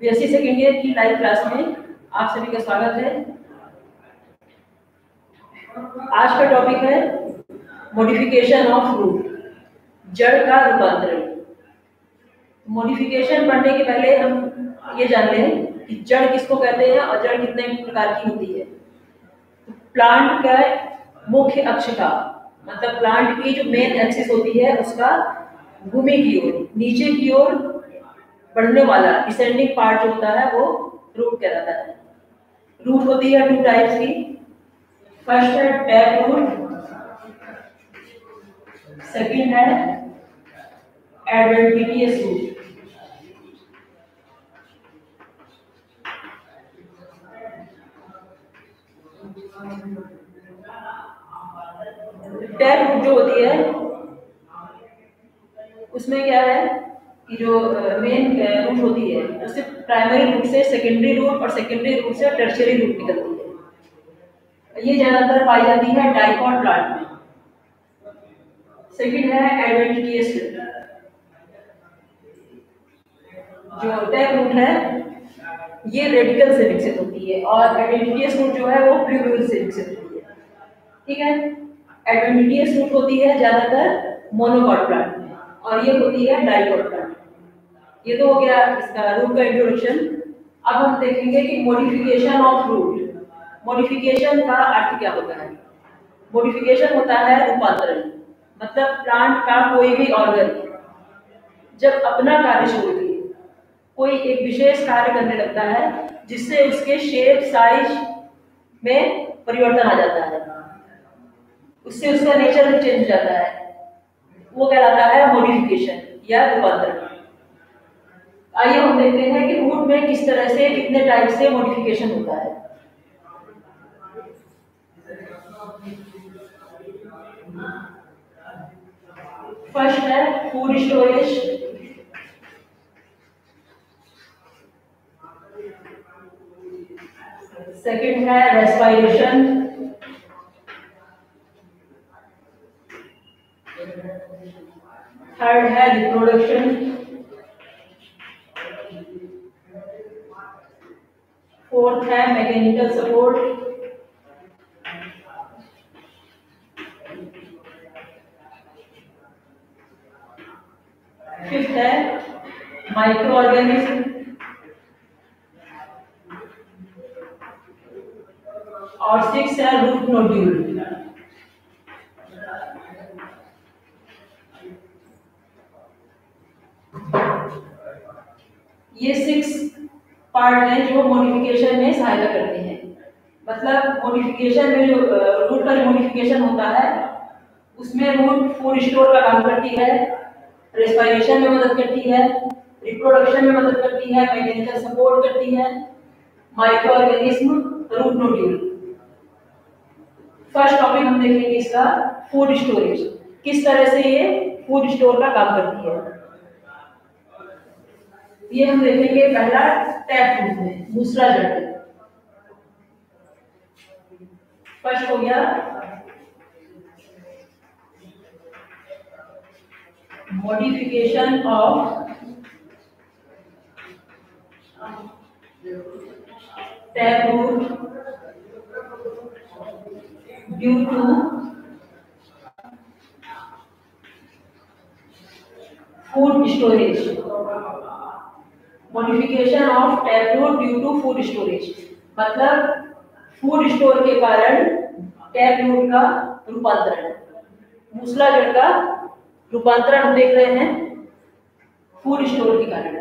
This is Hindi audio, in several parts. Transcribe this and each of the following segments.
बीएससी सेकेंड ईयर की लाइव क्लास में आप सभी का स्वागत है। आज का टॉपिक है मॉडिफिकेशन ऑफ रूट, जड़ का रूपांतरण। मॉडिफिकेशन पढ़ने के पहले हम ये जान लें कि जड़ किसको कहते हैं और जड़ कितने प्रकार की होती है। तो प्लांट का मुख्य अक्ष का मतलब प्लांट की जो मेन एक्सिस होती है उसका भूमि की ओर नीचे की ओर बढ़ने वाला डिसेंडिंग पार्ट जो होता है वो रूट कहलाता है। रूट होती है 2 टाइप्स की। फर्स्ट है टैप रूट, सेकंड है एडवेंटिशियस रूट। टैप रूट जो होती है उसमें क्या है कि जो मेन रूट होती है उससे प्राइमरी रूट से सेकेंडरी रूट और सेकेंडरी रूट से टर्शियरी रूट निकलती है। ये ज्यादातर पाई जाती है डाइकॉट प्लांट में। सेकंड है एडवेंटिशियस रूट। जो टैप रूट है ये रेडिकल से विकसित होती है और एडवेंटिशियस रूट जो है वो प्लूव्यूल से विकसित होती है। ठीक है, एडवेंटिशियस रूट होती है ज्यादातर मोनोकॉट प्लांट में और ये होती है डाइकॉट प्लांट। ये तो हो गया इसका रूट का इंट्रोडक्शन। अब हम देखेंगे कि मॉडिफिकेशन ऑफ रूट। मॉडिफिकेशन का अर्थ क्या होता है? मॉडिफिकेशन होता है रूपांतरण, मतलब प्लांट का कोई भी ऑर्गन जब अपना कार्य छोड़ के कोई एक विशेष कार्य करने लगता है जिससे उसके शेप साइज में परिवर्तन आ जाता है, उससे उसका नेचर चेंज हो जाता है, वो कहलाता है मॉडिफिकेशन या रूपांतरण। आइए हम देखते हैं कि रूट में किस तरह से कितने टाइप से मॉडिफिकेशन होता है। फर्स्ट है फूड स्टोरेज, सेकंड है रेस्पिरेशन, थर्ड है रिप्रोडक्शन, फोर्थ है मैकेनिकल सपोर्ट, फिफ्थ है माइक्रो ऑर्गेनिज्म और सिक्स है रूट नोड्यूल। ये 6 पार्ट हैं जो मॉडिफिकेशन में सहायता करते हैं। मतलब मॉडिफिकेशन में जो रूट का मॉडिफिकेशन होता है उसमें रूट फूड स्टोर का काम करती है, रेस्पिरेशन में मदद करती है, रिप्रोडक्शन में मदद करती है, मैकेनिकल सपोर्ट करती है, microorganism, root nodule. First topic हम देखेंगे इसका फूड स्टोरेज, किस तरह से ये फूड स्टोर का काम करती है। ये हम देखेंगे पहला टैप रूट में, दूसरा जड़। फर्स्ट हो गया modification of tap root due to food storage. Modification of tap root due to food storage मतलब फूड स्टोर के कारण टैप रूट का रूपांतरण, मूसला जड़ का रूपांतरण हम देख रहे हैं फूड स्टोर के कारण।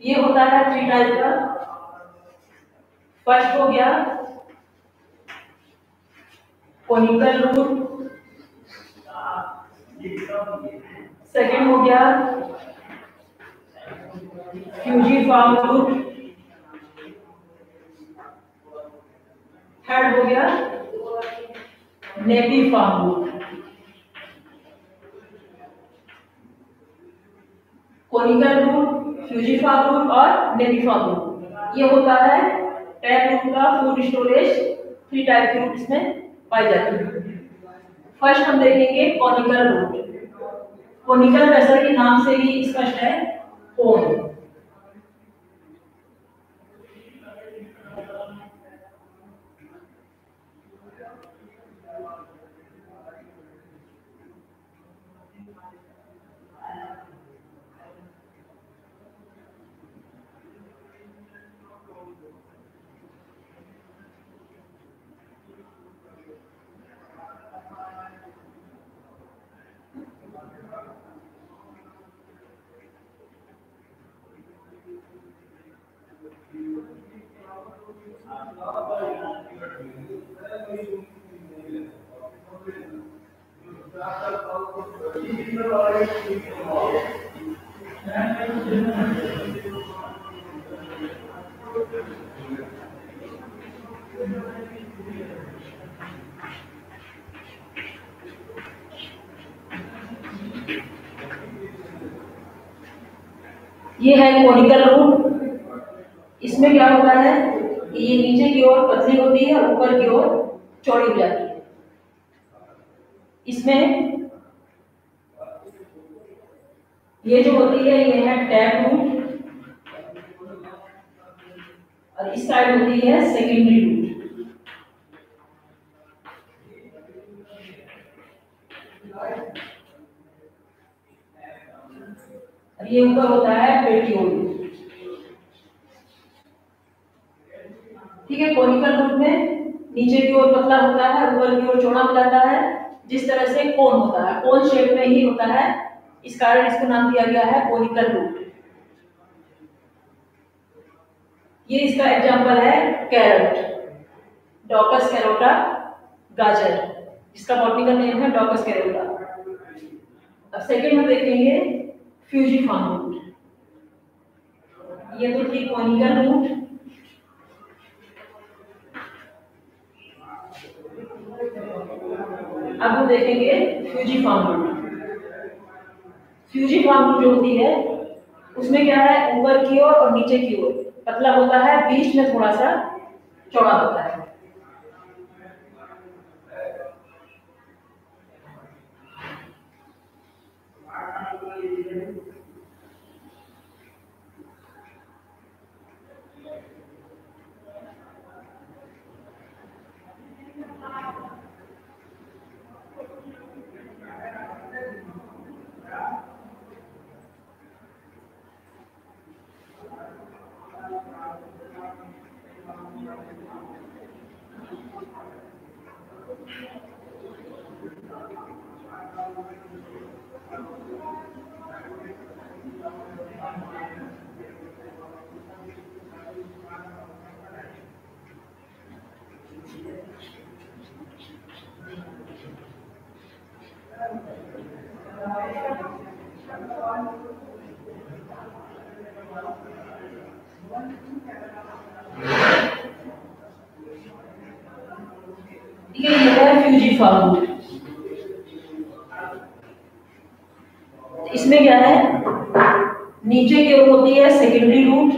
ये होता है 3 टाइप का। फर्स्ट हो गया कोनिकल रूट, सेकंड हो गया फ्यूजिफॉर्म रूट, थर्ड हो गया napiform root. Conical root, fusiform root और नेपिफॉर्म रूट, ये होता है टैप रूट का फूड स्टोरेज। 3 टाइप के रूट इसमें पाई जाती है। फर्स्ट हम देखेंगे कोनिकल रूट। कोनिकल जैसा कि नाम से ही स्पष्ट है, कोन। ये है कोनिकल रूट। इसमें क्या होता है कि ये नीचे की ओर पतली होती है और ऊपर की ओर चौड़ी हो जाती है। इसमें ये जो होती है ये है टैप रूट और इस साइड होती है सेकेंडरी रूट। और ये ऊपर होता है पेटियोल। ठीक है, कोनिकल रूट में नीचे की ओर पतला होता है, ऊपर की ओर चौड़ा हो जाता है, जिस तरह से कोन होता है, कोन शेप में ही होता है, इस कारण इसको नाम दिया गया है कोनिकल रूट। ये इसका एग्जांपल है कैरट, डॉकस कैरोटा, गाजर, इसका बॉटनिकल नेम है डॉकस कैरोटा। अब सेकंड में देखेंगे फ्यूजिफॉर्म रूट। ये तो थी कोनिकल रूट। अब हम देखेंगे फ्यूजिफॉर्म रूट। फ्यूजिफॉर्म रूट जो होती है उसमें क्या है, ऊपर की ओर और नीचे की ओर पतला होता है, बीच में थोड़ा सा चौड़ा होता है। ठीक है, ये है फ्यूजिफॉर्म रूट। इसमें क्या है, नीचे की ओर होती है सेकेंडरी रूट,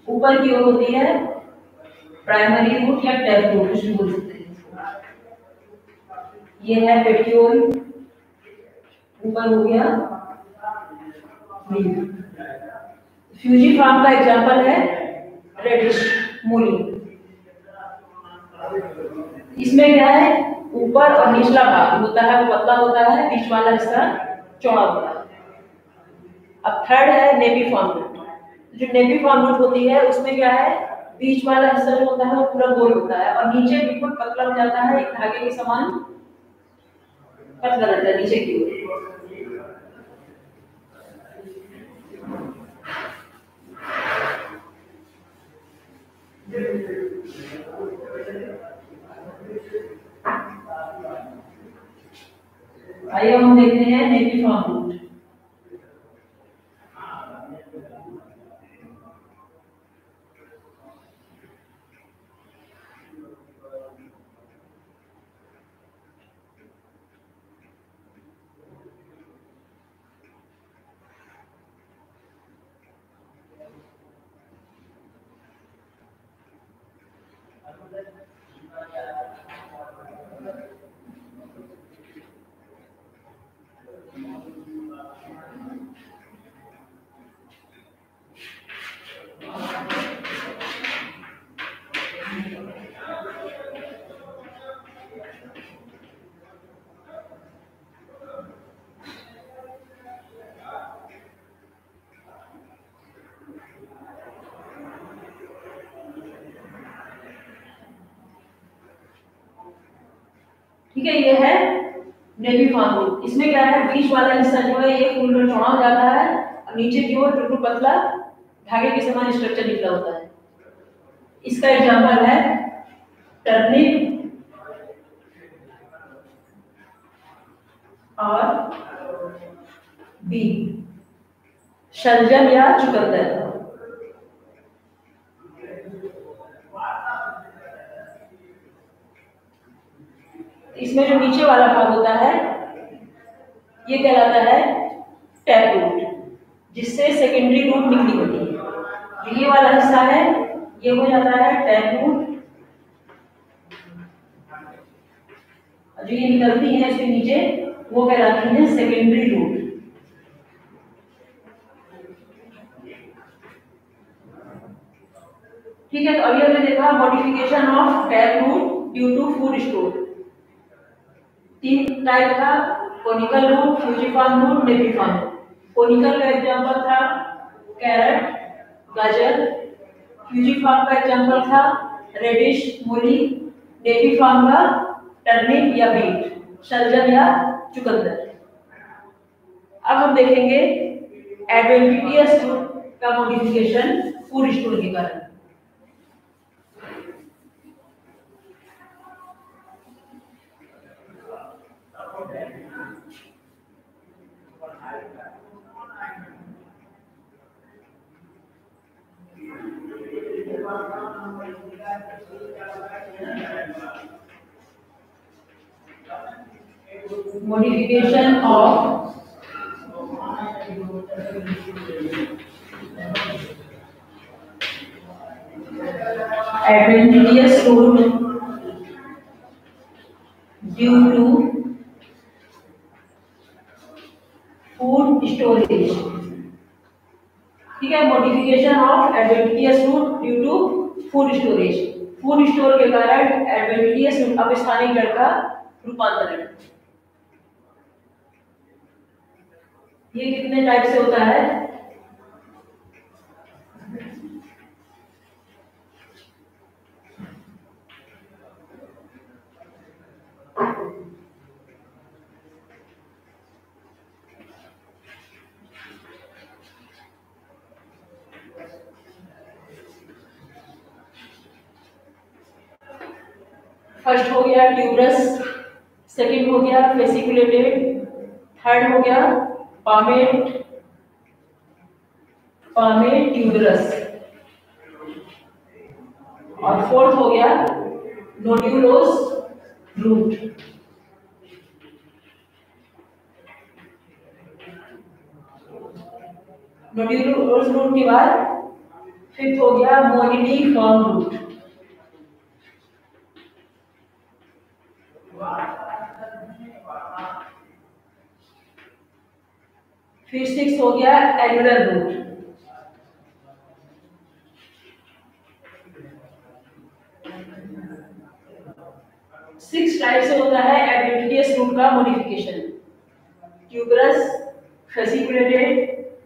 ऊपर की ओर होती है प्राइमरी रूट या टैप रूट, कुछ भी बोल सकते हैं। ये है पेटियोल, ऊपर हो गया लीफ। फ्यूजिफॉर्म का एग्जांपल है रेडिश मूली। इसमें क्या है, ऊपर और निचला भाग होता है वो पतला होता है, बीच वाला हिस्सा चौड़ा होता है। अब थर्ड है नेपीफॉर्म रूट। जो नेपीफॉर्म रूट होती है उसमें क्या है, बीच वाला हिस्सा जो होता है वो पूरा गोल होता है और नीचे बिल्कुल पतला हो जाता है, एक धागे के समान पतला रहता है नीचे की ओर। आइए हम देखते हैं नेपीफॉर्म रूट। ठीक है, ये है नेपीफॉर्म रूट। इसमें क्या है, बीच वाला हिस्सा जो है ये फूल चौड़ा हो जाता है नीचे की ओर बिल्कुल पतला धागे के समान स्ट्रक्चर निकला होता है। इसका एग्जाम्पल है टर्निप और बी, शलजम या चुकंदर। इसमें जो नीचे वाला भाग होता है ये कहलाता है टैप रूट, जिससे सेकेंडरी रूट निकली होती है। जो ये वाला हिस्सा है ये हो जाता है टैप रूट, जो ये निकलती है इसके नीचे वो कहलाती है सेकेंडरी रूट। ठीक है, तो अभी हमने देखा modification of tap root due to food store. 3 type था, conical root, fusiform root, napiform root. Conical का एग्जांपल था कैरेट, गाजर। फ्यूजिफॉर्म का एग्जांपल था रेडिश, मूली। नेपिफॉर्म का टर्निप या बीट, शलजम या चुकंदर। अब हम देखेंगे एडवेंटिशियस रूट का मॉडिफिकेशन फूड स्टोर के कारण। Modification of advantageous root due to food storage। ठीक है, modification of adventitious root due to food storage. Food store के कारण एडवेंटिशियस रूट अपस्थानिक जड़ का रूपांतरण। ये कितने टाइप से होता है? फर्स्ट हो गया ट्यूबरस, सेकंड हो गया फेसिकुलेटेड, थर्ड हो गया पामेट ट्यूबरस, और फोर्थ हो गया नोड्यूलोस रूट। नोड्यूलोस रूट के बाद फिफ्थ हो गया मोनिडिफॉर्म रूट। फिर सिक्स हो गया एनुलर रूट। सिक्स टाइप से होता है एडवेंटिशियस रूट का modification. Tuberous, fasciculated,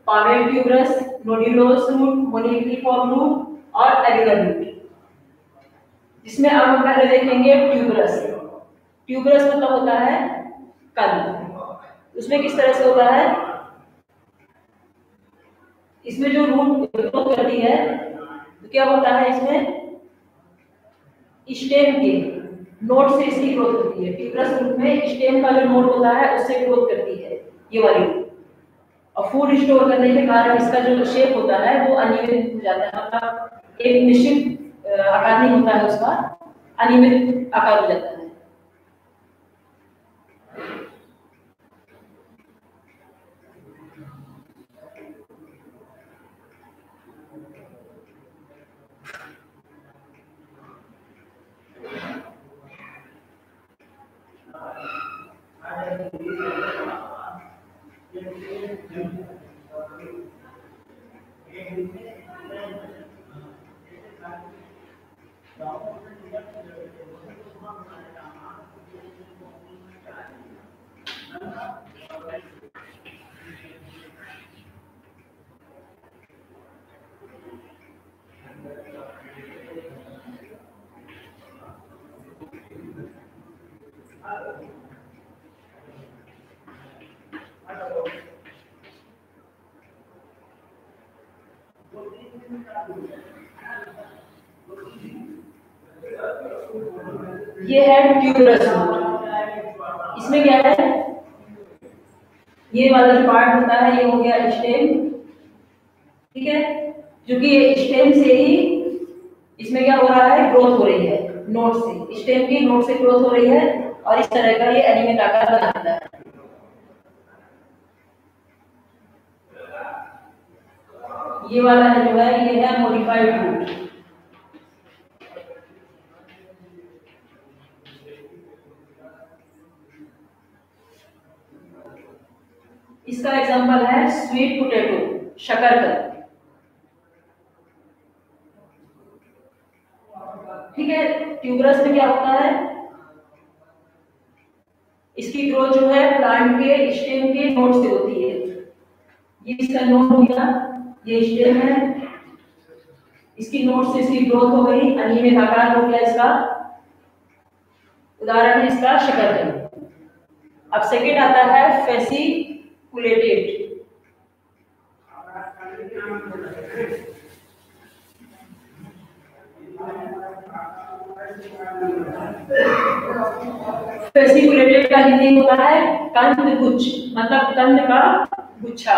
palmate tuberous, nodulose root, moniliform root और एनुलर रूट। जिसमें अब हम पहले देखेंगे ट्यूबरस। ट्यूबरस मतलब होता है कल। उसमें किस तरह से होता है? इसमें जो रूट ग्रोथ करती है तो क्या होता है, इसमें स्टेम के नोड से इसकी ग्रोथ होती है। ट्यूबरस रूट में स्टेम का जो नोड होता है उससे ग्रोथ करती है ये वाली रूट। और फूड स्टोर करने के कारण इसका जो शेप होता है वो अनियमित हो जाता है, मतलब एक निश्चित आकार नहीं होता है, उसका अनियमित आकार हो जाता है। ये है ट्यूबरस रूट। इसमें क्या है, ये वाला जो पार्ट होता है ये हो गया स्टेम, ठीक है, जो कि स्टेम से ही इसमें क्या हो रहा है, ग्रोथ हो रही है नोड से, स्टेम की नोड से ग्रोथ हो रही है और इस तरह का ये एनिमेट आकार बनाता है। ये वाला है जो है ये है मॉडिफाइड रूट। इसका एग्जांपल है स्वीट पोटैटो, शकरकंद, ठीक है। ट्यूबरस में क्या होता है, इसकी ग्रोथ जो है प्लांट के स्टेम के नोड से होती है। ये इसका नोड हो गया, ये स्टेम है, इसकी नोड से इसकी ग्रोथ हो गई, अनियमित आकार हो गया इसका, उदाहरण है इसका शकरकंद। अब सेकेंड आता है फेसिकुलेटेड। फेसिकुलेटेड का हिंदी होता है कंद गुच्छ, मतलब कंद का गुच्छा।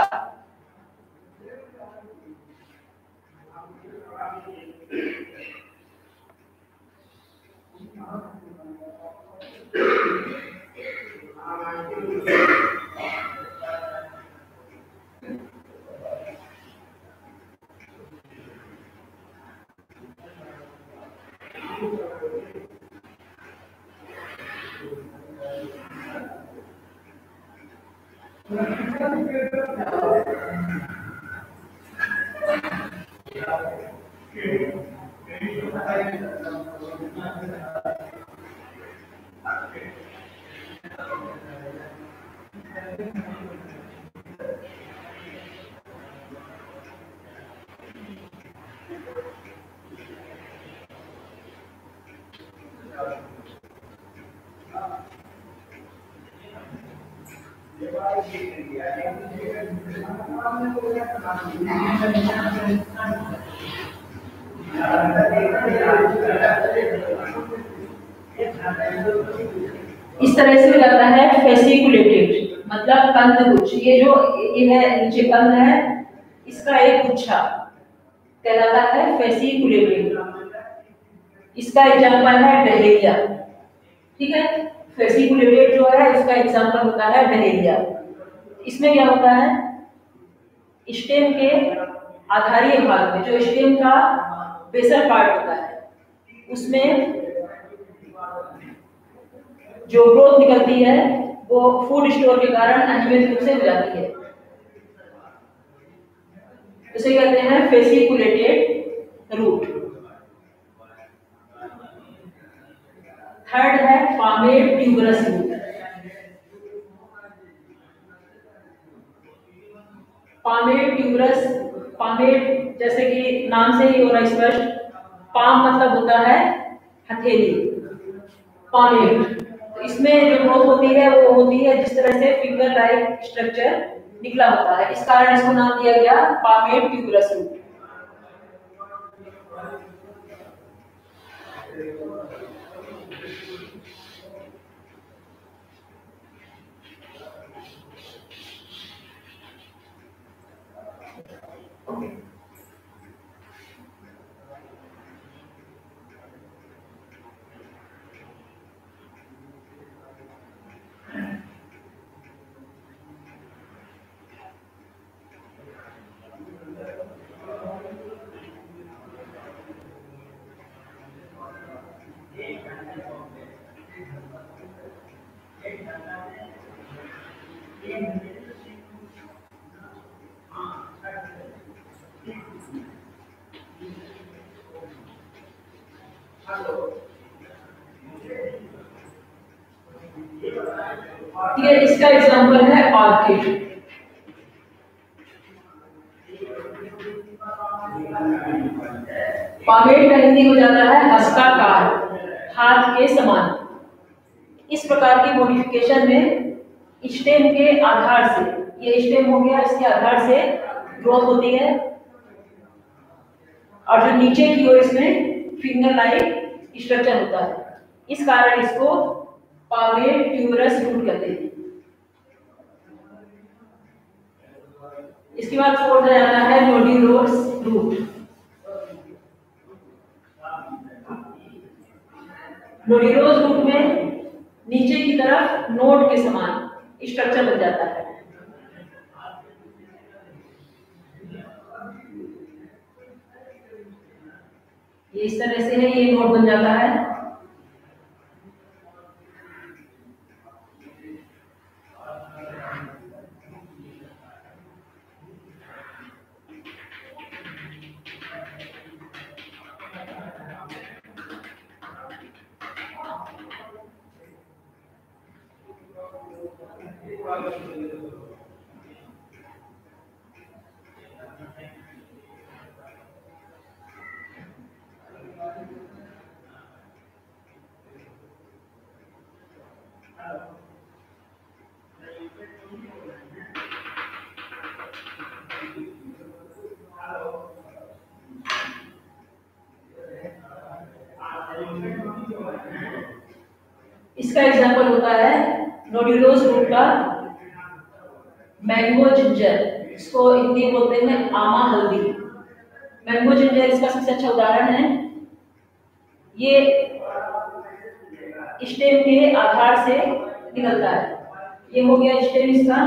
इस तरह से हो जाता है फेसिकुलेटेड, मतलब कंद गुच्छ। ये जो ये है नीचे कंद है, इसका एक गुच्छा कहलाता है फेसिकुलेटेड। इसका एग्जांपल है डहेलिया, ठीक है। फेसिकुलेटेड जो है इसका एग्जांपल होता है डहेलिया। इसमें क्या होता है, स्टेम के आधारीय भाग में, जो स्टेम का बेसल पार्ट होता है, उसमें जो ग्रोथ निकलती है वो फूड स्टोर के कारण अनियमित रूप से हो जाती है, इसे कहते हैं फेसिकुलेटेड रूट। थर्ड है palmate tuberous root. Palmate tuberous, palmate जैसे कि नाम से ही हो रहा स्पष्ट, पाम मतलब होता है हथेली, पामेड। तो इसमें जो ग्रोथ होती है वो होती है जिस तरह से फिंगर लाइक स्ट्रक्चर निकला होता है, इस कारण इसको नाम दिया गया पामेड ट्यूबरस रूट। ठीक है, इसका एग्जांपल है ऑर्किड। पामेड का हिंदी हो जाता है हस्ताकार, हाथ के समान। इस प्रकार की मॉडिफिकेशन में स्टेम के आधार से, ये स्टेम हो गया, इसके आधार से ग्रोथ होती है। और जो नीचे की ओर इसमें फिंगर लाइक स्ट्रक्चर होता है, इस कारण इसको पावे ट्यूबरस रूट कहते हैं। इसके बाद फोर्थ आ जाता है नोड्यूलोस रूट। नोड्यूलोस रूट में नीचे की तरफ नोड के समान स्ट्रक्चर बन जाता है। ये इस तरह से है, ये नोड बन जाता है। इसका एग्जाम्पल होता है नोड्यूलोस रूट का मैंगो जिंजर, इसको हिंदी में बोलते हैं आमा हल्दी। मैंगो जिंजर इसका सबसे अच्छा उदाहरण है। ये स्टेम के आधार से निकलता है। ये हो गया स्टेम इसका,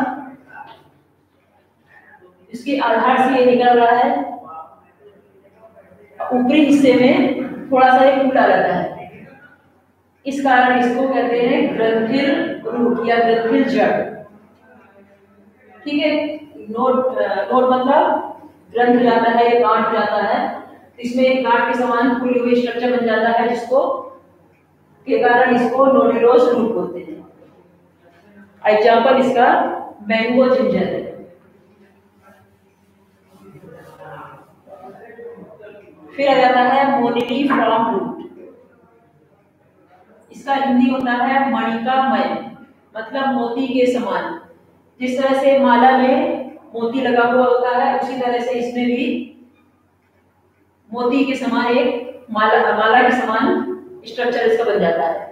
इसके आधार से ये निकल रहा है। ऊपरी हिस्से में थोड़ा सा एक फूला रहता है, इस कारण इसको कहते हैं ग्रंथिल रूट या ग्रंथिल जड़। ठीक है, नोड नोड मतलब ग्रंथ जाता है, गांठ जाता है, इसमें एक गांठ के समान खुली हुई स्ट्रक्चर बन जाता है, जिसको के कारण इसको नोड्यूलोस रूट बोलते हैं। एग्जाम्पल इसका मैंगो जिंजर है। फिर आ जाता है मोनिलीफॉर्म रूट। इसका हिंदी होता है मणिकामय, मतलब मोती के समान। जिस तरह से माला में मोती लगा हुआ होता है, उसी तरह से इसमें भी मोती के समान एक माला के समान स्ट्रक्चर इसका बन जाता है।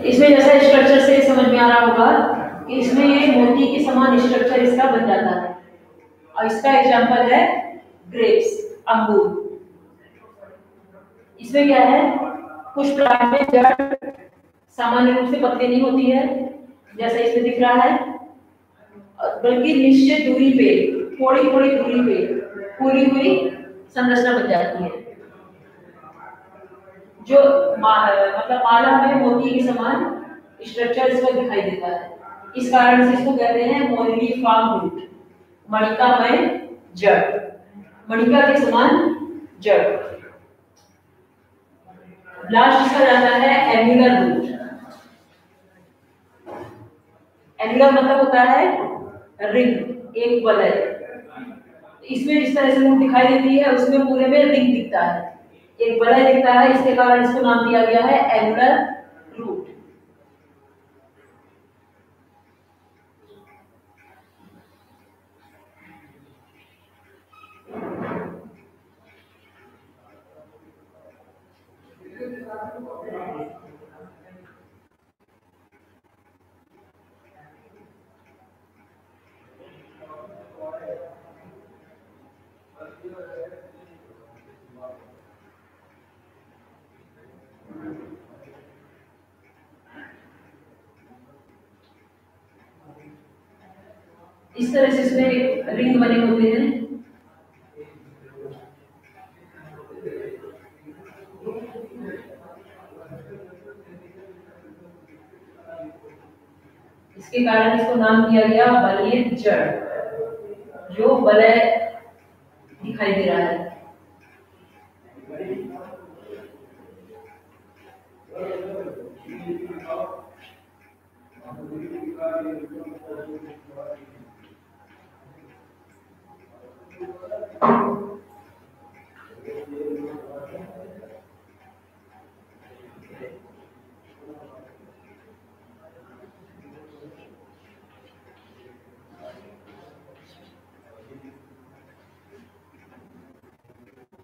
इसमें जैसा स्ट्रक्चर से समझ में आ रहा होगा कि इसमें ये मोती के समान स्ट्रक्चर इसका बन जाता है। और इसका एग्जांपल है ग्रेप्स, अंगूर। इसमें क्या है, कुछ प्लांट में जड़ सामान्य रूप से पतली नहीं होती है जैसा इसमें दिख रहा है, बल्कि निश्चित दूरी पे, थोड़ी थोड़ी दूरी पे फूली हुई संरचना बन जाती है, जो मतलब माला में मोती के समान स्ट्रक्चर इसमें दिखाई देता है। इस कारण से इसको कहते हैं मोनिलीफॉर्म रूट, मणिकामय जड़, मणिका के समान जड़। लास्ट इसका जाता है एन्युलर रूट। एन्युलर मतलब होता है रिंग, एक वलय। इसमें जिस तरह से रूट दिखाई देती है, उसमें पूरे में रिंग दिखता है, एक वलय दिखता है, इसके कारण इसको नाम दिया गया है एन्युलर रूट। इस तरह से इसमें रिंग बने होते हैं। इसके कारण इसको नाम दिया गया वलयित जड़, जो वलय दिखाई दे रहा है।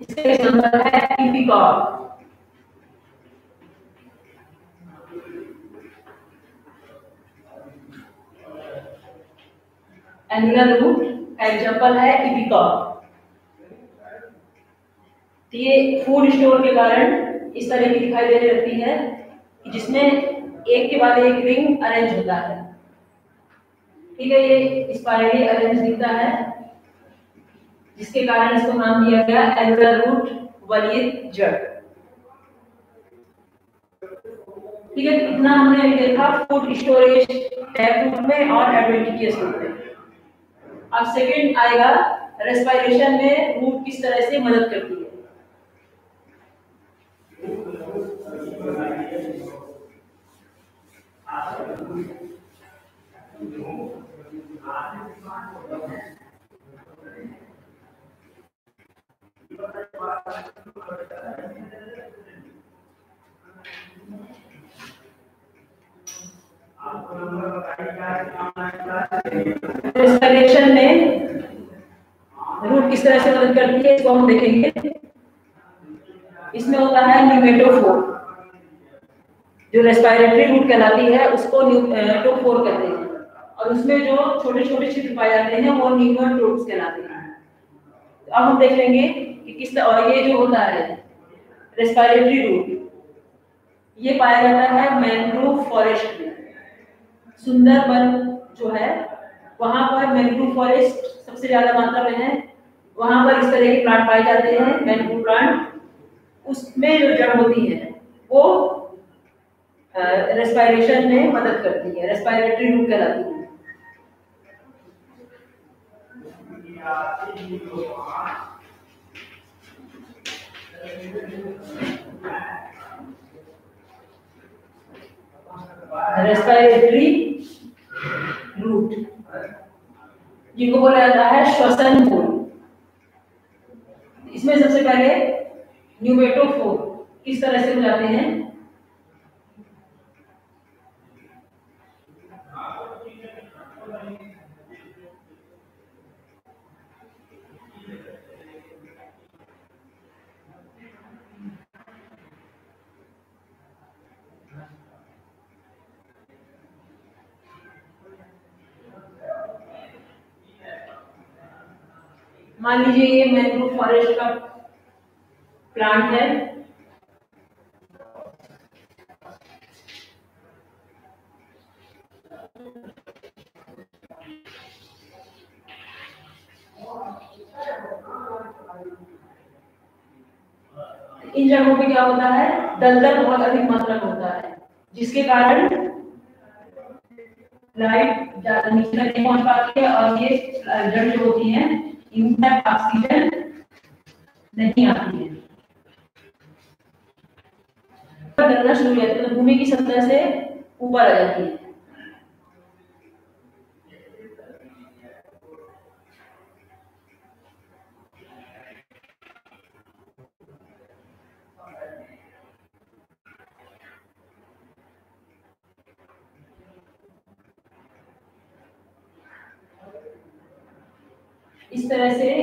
इसका एग्जांपल है टिपिकॉक। एनुलर रूट का एग्जांपल है टिपिकॉक। तो ये फूड स्टोर के कारण इस तरह की दिखाई देने लगती है, जिसमें एक के बाद एक रिंग अरेंज होता है। ठीक है, ये स्पाइरली अरेंज दिखता है, जिसके कारण इसको नाम दिया गया एनुलर रूट वलयित जड़। ठीक है, इतना हमने अभी देखा फूड स्टोरेज टैप रूट में और एडवेंटिशियस रूट में। अब सेकंड आएगा रेस्पिरेशन में रूट किस तरह से मदद करती है। रेस्पिरेशन में रूट किस तरह से मदद करती है इसको हम देखेंगे। इसमें होता है न्यूमेटोफोर, जो रेस्पिरेटरी रूट कहलाती है उसको न्यूमेटोफोर कहते हैं, और उसमें जो छोटे छोटे छिद्र पाए जाते हैं वो न्यूमेटोड्स कहलाते हैं। अब हम देख लेंगे कि किस, और ये जो होता है रेस्पिरेटरी रूट, ये पाया जाता है मैंग्रोव फॉरेस्ट में। सुंदरबन जो है वहां पर मैंग्रोव फॉरेस्ट सबसे ज्यादा मात्रा में है, वहां पर इस तरह के प्लांट पाए जाते हैं मैंग्रोव प्लांट। उसमें जो जड़ होती है वो रेस्पिरेशन में मदद करती है, रेस्पिरेटरी रूट कहलाती है। रेस्पिरेटरी रूट जिनको बोला जाता है श्वसन मूल। इसमें सबसे पहले न्यूमेटोफोर किस तरह से हो जाते हैं। मान लीजिए ये मैंग्रोव फॉरेस्ट का प्लांट है, इन जगहों पे क्या होता है दलदल बहुत अधिक मात्रा में होता है, जिसके कारण लाइट नीचे तक नहीं पहुंच पाती है और ये जड़ जो होती है इनमें ऑक्सीजन नहीं आती है। दलदल शुरू हो जाती है तो भूमि की सतह से ऊपर आ जाती है। इस तरह से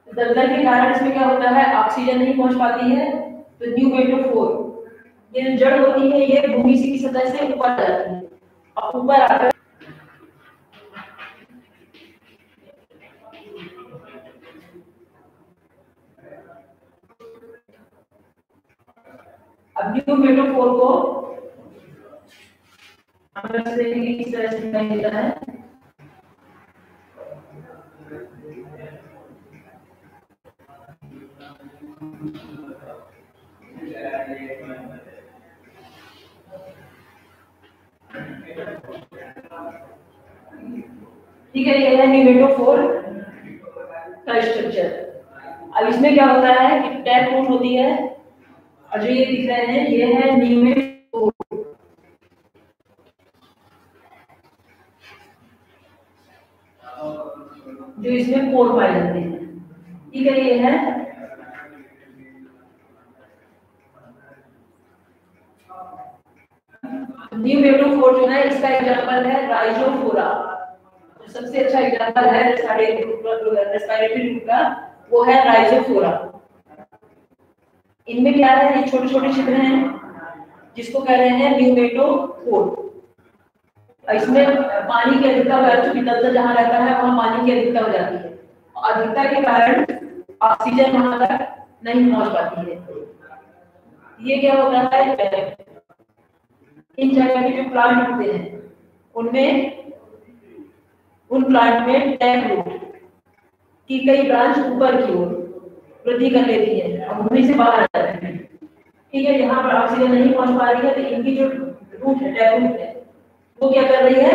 दलदल के कारण इसमें क्या होता है ऑक्सीजन नहीं पहुंच पाती है, तो न्यूमेटोफोर ये जड़ होती है ये भूमि की सतह से ऊपर आ जाती है और ऊपर आकर अब न्यूमेटोफोर को हम लोग देखेंगे किस तरह से दिखाई देता है। ठीक है, ये है न्यूमेटोफोर का स्ट्रक्चर। अब इसमें क्या होता है कि टैप रूट होती है, और जो ये दिख रहे हैं ये है न्यूमेटोफोर, जो इसमें पोर पाए जाते हैं। ठीक है, ये है न्यूमेटोफोर जो है, इसका एग्जांपल है राइजोफोरा। सबसे अच्छा एग्जांपल है रेस्पिरेटरी रूट का, वो है राइजोफोरा। इनमें क्या है, ये छोटे छोटे छिद्र हैं जिसको कह रहे हैं न्यूमेटोफोर। इसमें पानी की अधिकता हो जाती है, चूंकि तलछट जहां रहता है वहां पानी की अधिकता हो जाती है, और अधिकता के कारण ऑक्सीजन वहां तक नहीं पहुंच पाती है। ये क्या होता है, इन जगह के जो प्लांट होते हैं उन प्लांट में टैप रूट की कई ब्रांच ऊपर की ओर वृद्धि कर लेती है और भूमि से बाहर आ जाती है। ठीक है, यहाँ पर ऑक्सीजन नहीं पहुंच पा रही है, तो इनकी जो रूट है, टैप रूट है, वो क्या कर रही है,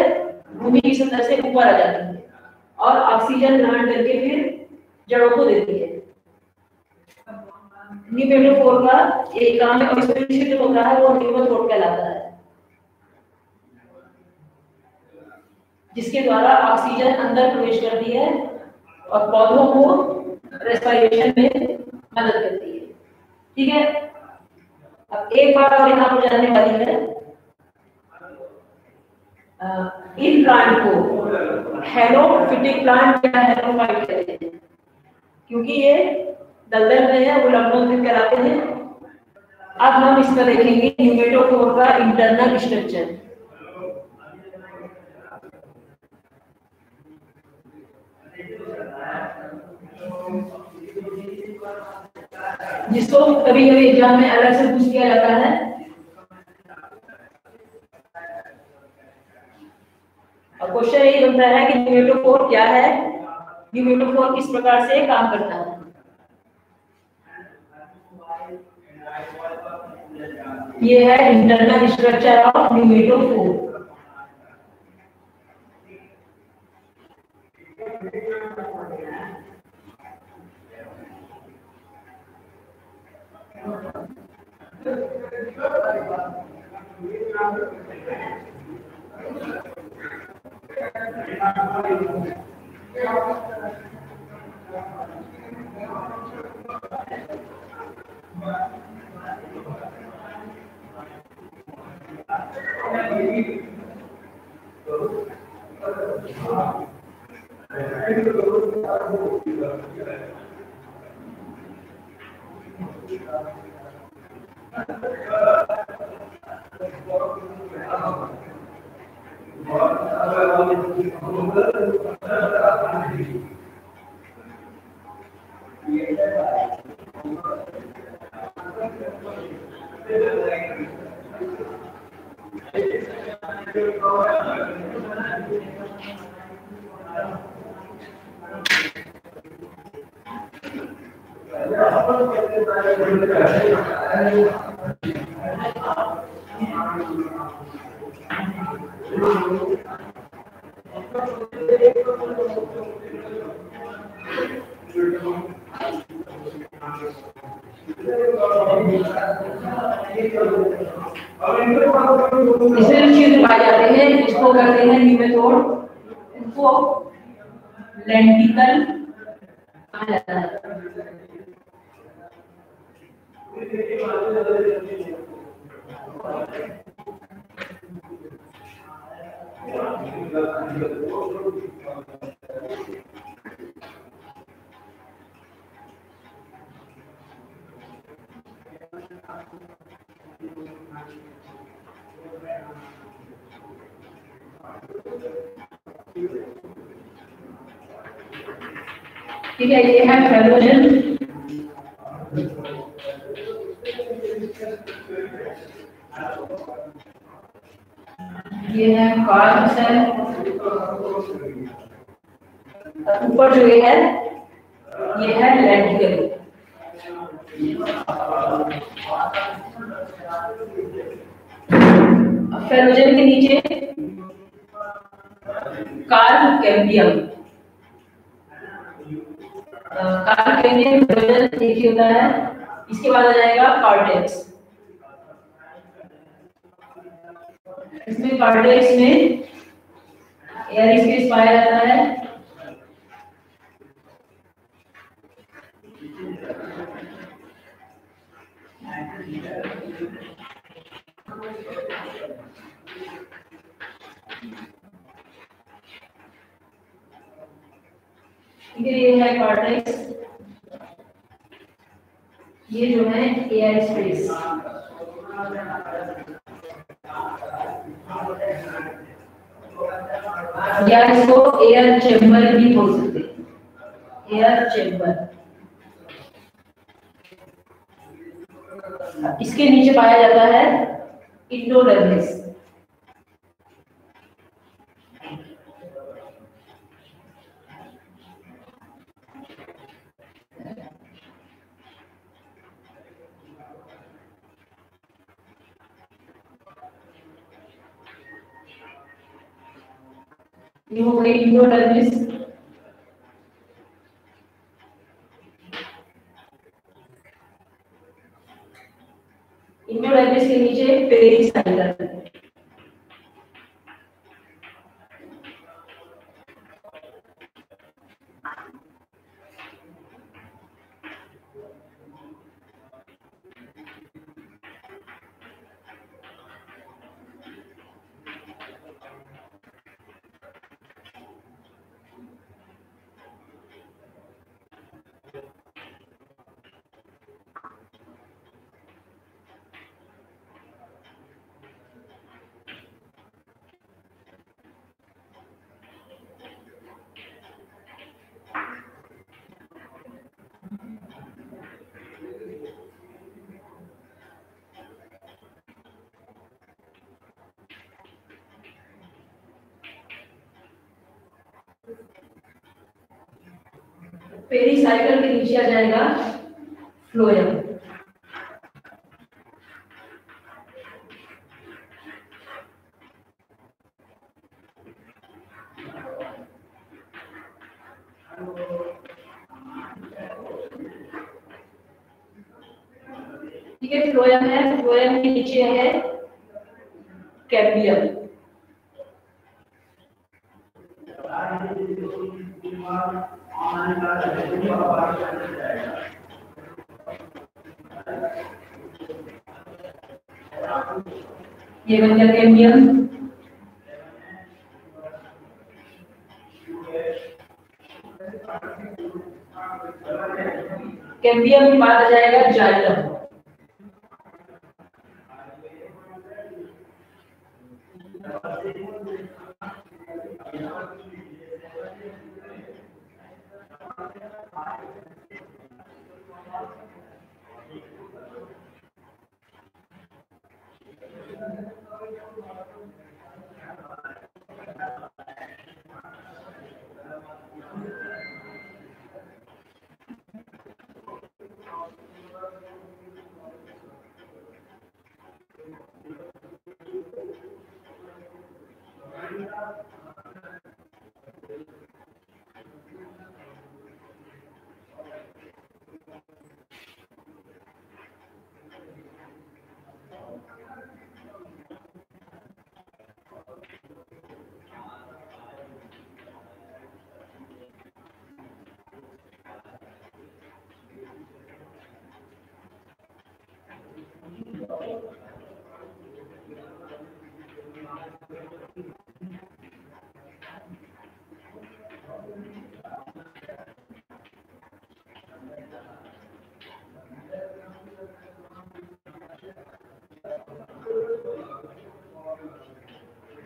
भूमि की सतह से ऊपर आ जाती है और ऑक्सीजन ग्रहण करके फिर जड़ों को देती है। न्यूमेटोफोर का एक काम है, और इसमें छिद्र होता है वो न्यूमेटोड कहलाता है, जिसके द्वारा ऑक्सीजन अंदर प्रवेश करती है और पौधों को रेस्पिरेशन में मदद करती है। ठीक है, अब एक बात और यहाँ पर जानने वाली है, इन प्लांट को हेलोफिटिक प्लांट या हेलोफाइट कहते हैं, क्योंकि ये दलदल में है, वो लंबोदर कहलाते हैं। अब हम इसका देखेंगे न्यूमेटोफोर का इंटरनल स्ट्रक्चर। जिसको कभी कभी एग्जाम में अलग से पूछ लिया जाता है। और क्वेश्चन ये बनता है कि न्यूमेटोफोर क्या है, न्यूमेटोफोर किस प्रकार से काम करता है। ये है इंटरनल स्ट्रक्चर ऑफ न्यूमेटोफोर। इसमें छिद्र पाए जाते हैं, जिसको कहते हैं न्यूमेटोड। इनको लेंटिकल कहा जाता है। ठीक है, ये है फेलोजन। ये है कार्ब्स है, ऊपर जो ये है लेंटिकल। फेलोजन के नीचे carb cambium. Carb cambium phellogen एक ही होता है। इसके बाद आ जाएगा कार्टेक्स। इसमें कार्टेक्स में एयर स्पेस पाया जाता है। ये है कार्टेक्स, ये जो है एयर स्पेस। या इसको एयर चेम्बर भी बोल सकते हैं, एयर चेम्बर। इसके नीचे पाया जाता है इंडोडर्मिस। ये हो गई इंडोडर्मिस। इंडोडर्मिस के नीचे पेरिसाइकल। पेरिसाइकल के नीचे आ जाएगा फ्लोएम। ठीक है, फ्लोएम है, फ्लोएम के नीचे है कैम्बियम। ये बन गया कैम्बियम। कैम्बियम के बाद आ जाएगा जाइलम।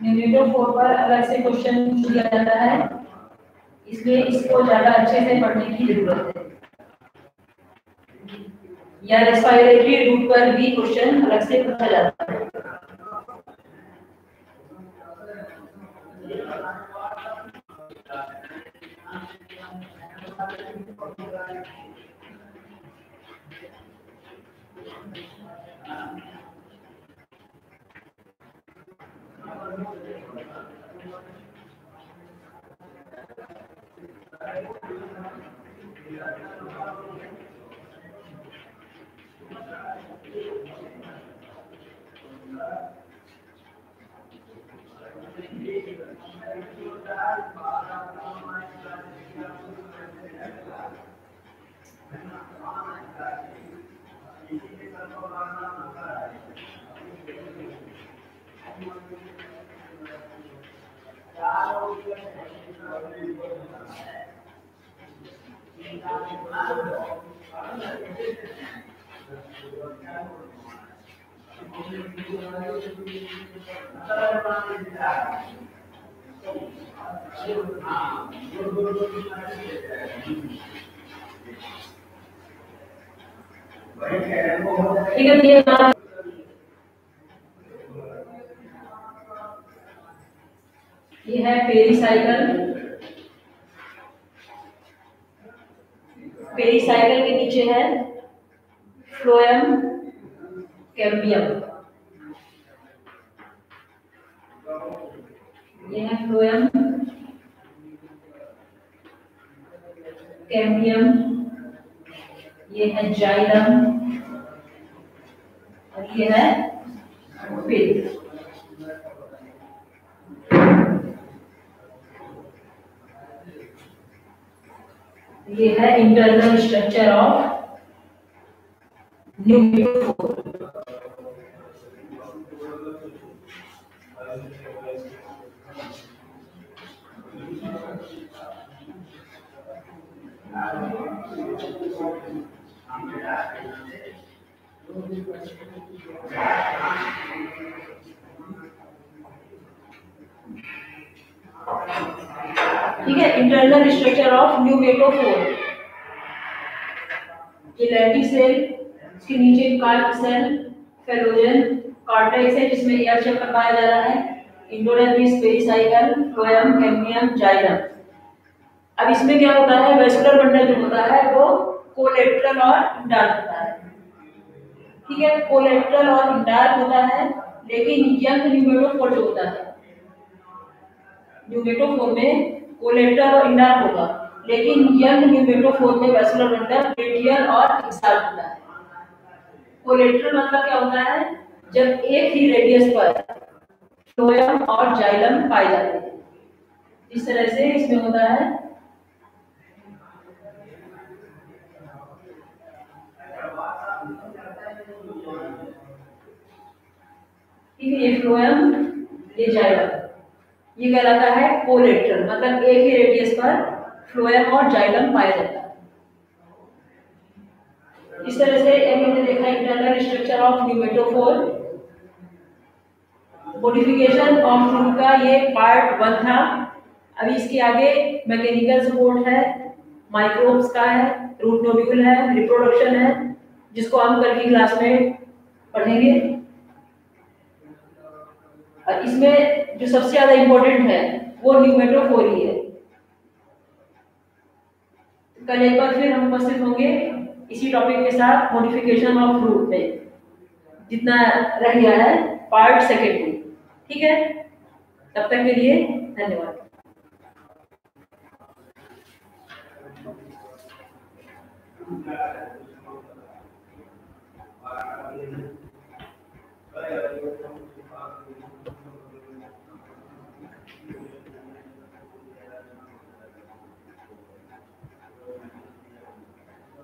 न्यूमेरिकल 4 पर अलग से क्वेश्चन दिया जाता है, इसलिए इसको ज्यादा अच्छे से पढ़ने की जरूरत है। या रेस्पिरेटरी रूट पर भी क्वेश्चन अलग से पूछा जाता है। ठीक है, ये है पेरिसाइकिल। पेरिसाइकिल के नीचे है फ्लोएम कैम्बियम। ये है फ्लोएम कैम्बियम, ये है जाइलम और ये है पेरी। ये है इंटरनल स्ट्रक्चर ऑफ न्यूक्लियोफोर। ठीक है, इंटरनल स्ट्रक्चर ऑफ न्यूमेटोफोर। ये लैटिस सेल, इसके नीचे कार्प सेल, फेलोजन, कॉर्टेक्स है जिसमें एयर चैम्बर पाया जा रहा है, endodermis, pericycle, phloem, cambium, xylem. अब इसमें क्या होता है, वेस्कुलर बंडल जो होता है वो कोलेट्रल और इंडार्क होता है। ठीक है, कोलेट्रल और इंडार्क होता है, लेकिन यंग न्यूमेटोफोर जो होता है, न्यूमेटोफोर में कोलेट्रल और इंडार्क होगा, लेकिन यंग न्यूमेटोफोर में वेस्कुलर बंडल रेडियल और एक्साल्ट होता है। कोलेट्रल मतलब क्या होता है, जब एक ही रेडियस पर फ्लोएम और जाइलम पाए जाते हैं, इस तरह से इसमें होता है। ठीक है, ये फ्लोएम, ये जाइलम, ये कहलाता है कोलेट्रल, मतलब एक ही रेडियस पर फ्लोएम और जाइलम पाया जाता है। इस तरह से हमने देखा internal structure of pneumatophore. Modification of root का ये पार्ट 1 था। अभी इसके आगे मैकेनिकल सपोर्ट है, माइक्रोब्स का है, रूट नोड्यूल है, रिप्रोडक्शन है, जिसको हम कल की क्लास में पढ़ेंगे। और इसमें जो सबसे ज्यादा इंपॉर्टेंट है वो न्यूमेटोफोर ही है। कल एक बार फिर हम उपस्थित होंगे इसी टॉपिक के साथ, मॉडिफिकेशन ऑफ रूट में जितना रह गया है पार्ट 2 में। ठीक है, तब तक के लिए धन्यवाद।